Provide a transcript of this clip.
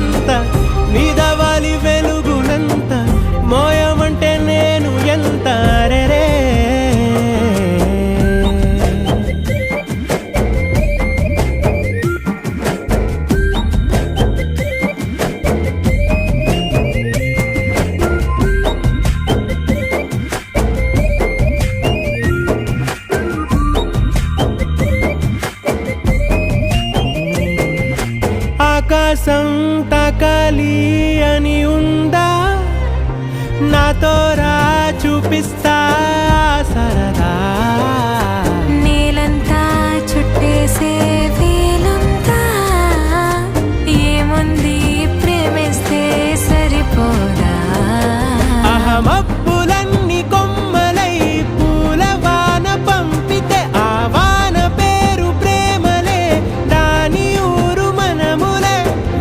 ఎంత నీదవాలి వెలుగునంత మోయమంటే నేను ఎంత రే ఆకాశం తాకాలి అని ఉందా నాతో రా చూపిస్తా సరదా